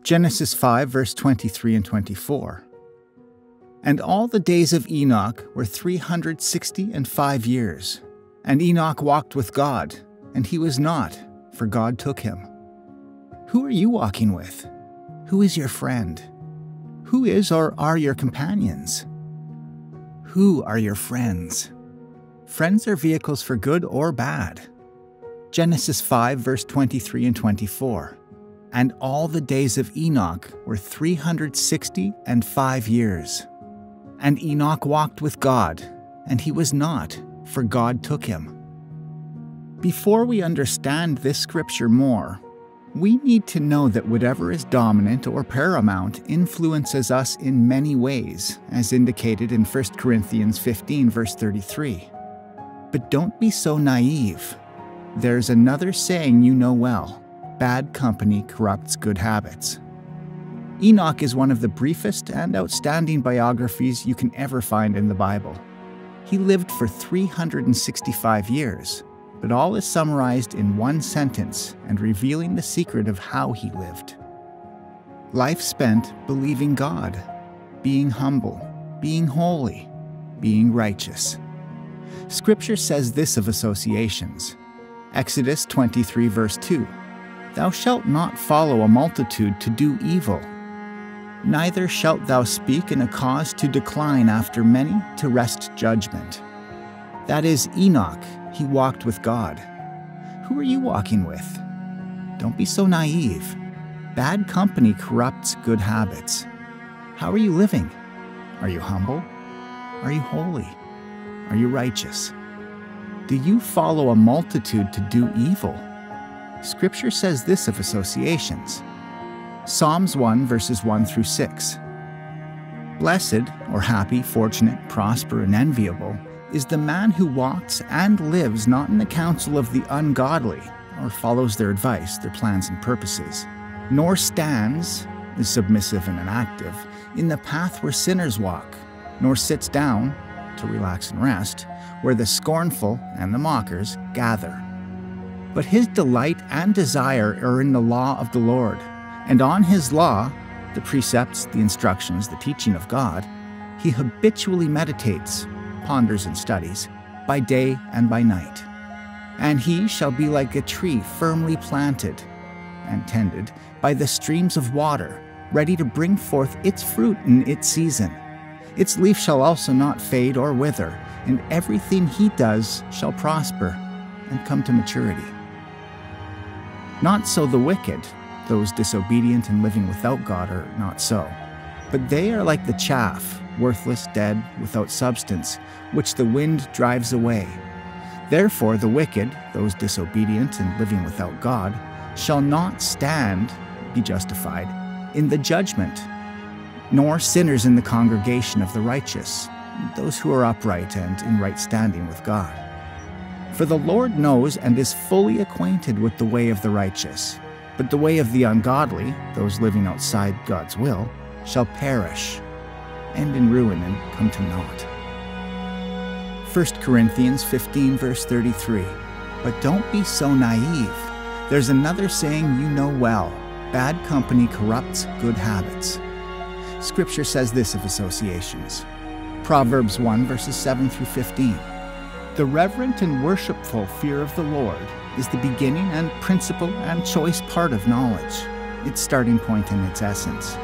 Genesis 5, verse 23 and 24. And all the days of Enoch were 365 years. And Enoch walked with God, and he was not, for God took him. Who are you walking with? Who is your friend? Who is or are your companions? Who are your friends? Friends are vehicles for good or bad. Genesis 5, verse 23 and 24. And all the days of Enoch were 365 years. And Enoch walked with God, and he was not, for God took him. Before we understand this scripture more, we need to know that whatever is dominant or paramount influences us in many ways, as indicated in 1 Corinthians 15, verse 33. But don't be so naive. There's another saying you know well: bad company corrupts good habits. Enoch is one of the briefest and outstanding biographies you can ever find in the Bible. He lived for 365 years, but all is summarized in one sentence and revealing the secret of how he lived. Life spent believing God, being humble, being holy, being righteous. Scripture says this of associations. Exodus 23, verse 2. Thou shalt not follow a multitude to do evil. Neither shalt thou speak in a cause to decline after many to wrest judgment. That is Enoch, he walked with God. Who are you walking with? Don't be so naive. Bad company corrupts good habits. How are you living? Are you humble? Are you holy? Are you righteous? Do you follow a multitude to do evil? Scripture says this of associations. Psalms 1, verses 1 through 6. Blessed, or happy, fortunate, prosper, and enviable, is the man who walks and lives not in the counsel of the ungodly, or follows their advice, their plans and purposes, nor stands, is submissive and inactive, in the path where sinners walk, nor sits down, to relax and rest, where the scornful and the mockers gather. But his delight and desire are in the law of the Lord, and on his law, the precepts, the instructions, the teaching of God, he habitually meditates, ponders and studies, by day and by night. And he shall be like a tree firmly planted and tended by the streams of water, ready to bring forth its fruit in its season. Its leaf shall also not fade or wither, and everything he does shall prosper and come to maturity. Not so the wicked. Those disobedient and living without God are not so. But they are like the chaff, worthless, dead, without substance, which the wind drives away. Therefore the wicked, those disobedient and living without God, shall not stand, be justified, in the judgment, nor sinners in the congregation of the righteous, those who are upright and in right standing with God. For the Lord knows and is fully acquainted with the way of the righteous, but the way of the ungodly, those living outside God's will, shall perish, end in ruin and come to naught. 1 Corinthians 15, verse 33. But don't be so naive. There's another saying you know well: bad company corrupts good habits. Scripture says this of associations. Proverbs 1, verses 7 through 15. The reverent and worshipful fear of the Lord is the beginning and principal and choice part of knowledge, its starting point and its essence.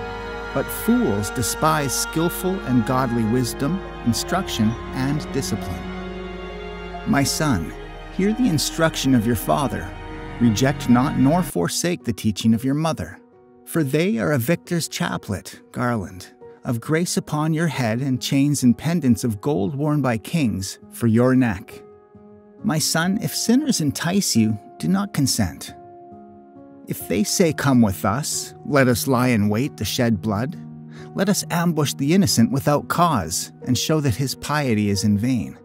But fools despise skillful and godly wisdom, instruction, and discipline. My son, hear the instruction of your father. Reject not nor forsake the teaching of your mother. For they are a victor's chaplet, garland, of grace upon your head, and chains and pendants of gold worn by kings for your neck. My son, if sinners entice you, do not consent. If they say, come with us, let us lie in wait to shed blood, let us ambush the innocent without cause, and show that his piety is in vain.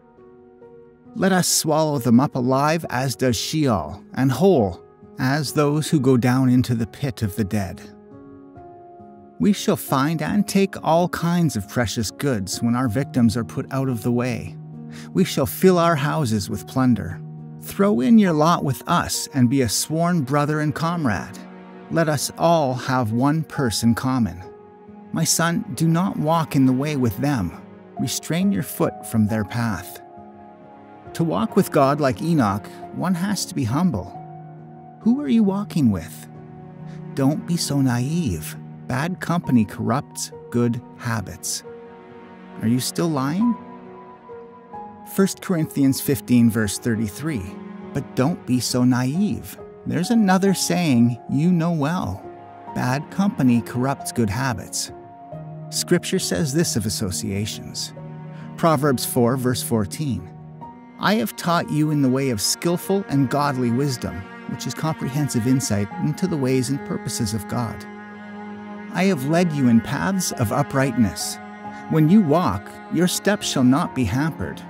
Let us swallow them up alive as does Sheol, and whole as those who go down into the pit of the dead. We shall find and take all kinds of precious goods when our victims are put out of the way. We shall fill our houses with plunder. Throw in your lot with us and be a sworn brother and comrade. let us all have one purse in common. My son, do not walk in the way with them. Restrain your foot from their path. To walk with God like Enoch, one has to be humble. Who are you walking with? Don't be so naive. Bad company corrupts good habits. Are you still lying? 1 Corinthians 15 verse 33. But don't be so naive. There's another saying you know well. Bad company corrupts good habits. Scripture says this of associations. Proverbs 4 verse 14. I have taught you in the way of skillful and godly wisdom, which is comprehensive insight into the ways and purposes of God. I have led you in paths of uprightness. When you walk, your steps shall not be hampered.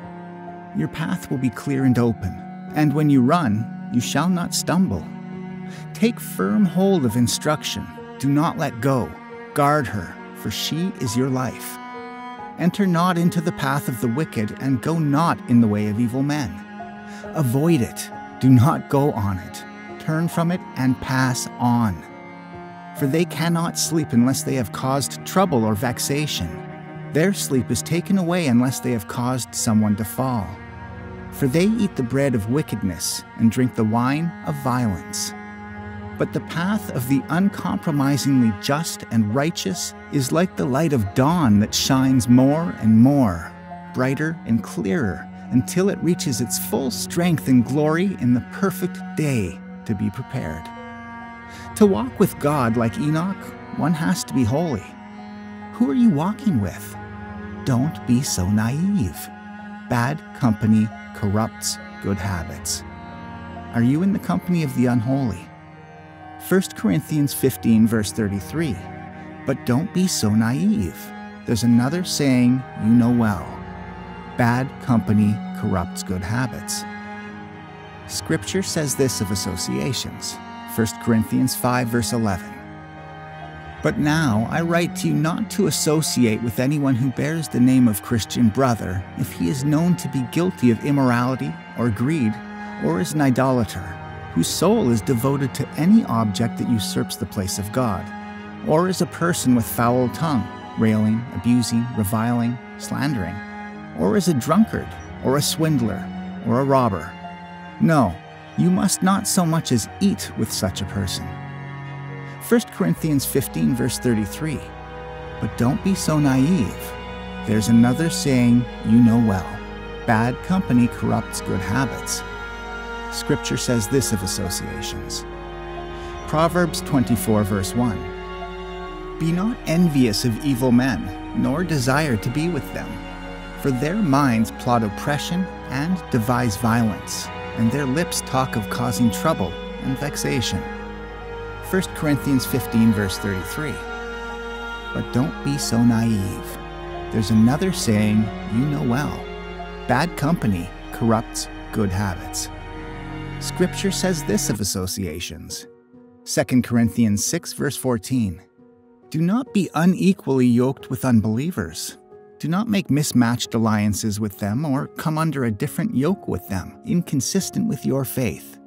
Your path will be clear and open, and when you run, you shall not stumble. Take firm hold of instruction. Do not let go. Guard her, for she is your life. Enter not into the path of the wicked, and go not in the way of evil men. Avoid it. Do not go on it. Turn from it and pass on. For they cannot sleep unless they have caused trouble or vexation. Their sleep is taken away unless they have caused someone to fall. For they eat the bread of wickedness and drink the wine of violence. But the path of the uncompromisingly just and righteous is like the light of dawn that shines more and more, brighter and clearer, until it reaches its full strength and glory in the perfect day to be prepared. To walk with God like Enoch, one has to be holy. Who are you walking with? Don't be so naive. Bad company corrupts good habits. Are you in the company of the unholy? 1 Corinthians 15 verse 33. But don't be so naive. There's another saying you know well. Bad company corrupts good habits. Scripture says this of associations. 1 Corinthians 5 verse 11. But now I write to you not to associate with anyone who bears the name of Christian brother if he is known to be guilty of immorality or greed, or is an idolater, whose soul is devoted to any object that usurps the place of God, or is a person with foul tongue, railing, abusing, reviling, slandering, or is a drunkard, or a swindler, or a robber. No, you must not so much as eat with such a person. 1 Corinthians 15 verse 33. But don't be so naive. There's another saying you know well. Bad company corrupts good habits. Scripture says this of associations. Proverbs 24 verse 1. Be not envious of evil men, nor desire to be with them. For their minds plot oppression and devise violence, and their lips talk of causing trouble and vexation. 1 Corinthians 15 verse 33. But don't be so naive. There's another saying you know well. Bad company corrupts good habits. Scripture says this of associations. 2 Corinthians 6 verse 14. Do not be unequally yoked with unbelievers. Do not make mismatched alliances with them or come under a different yoke with them, inconsistent with your faith.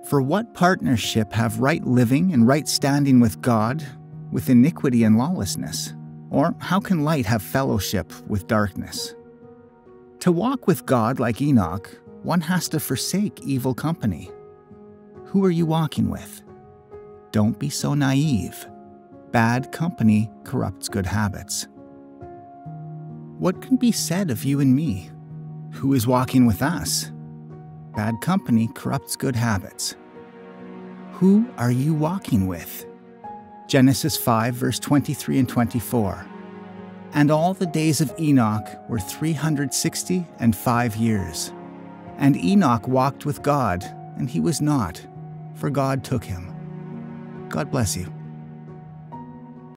For what partnership have right living and right standing with God with iniquity and lawlessness? Or how can light have fellowship with darkness? To walk with God like Enoch, one has to forsake evil company. Who are you walking with? Don't be so naive. Bad company corrupts good habits. What can be said of you and me? Who is walking with us? Bad company corrupts good habits. Who are you walking with? Genesis 5 verse 23 and 24. And all the days of Enoch were 365 years. And Enoch walked with God, and he was not, for God took him. God bless you.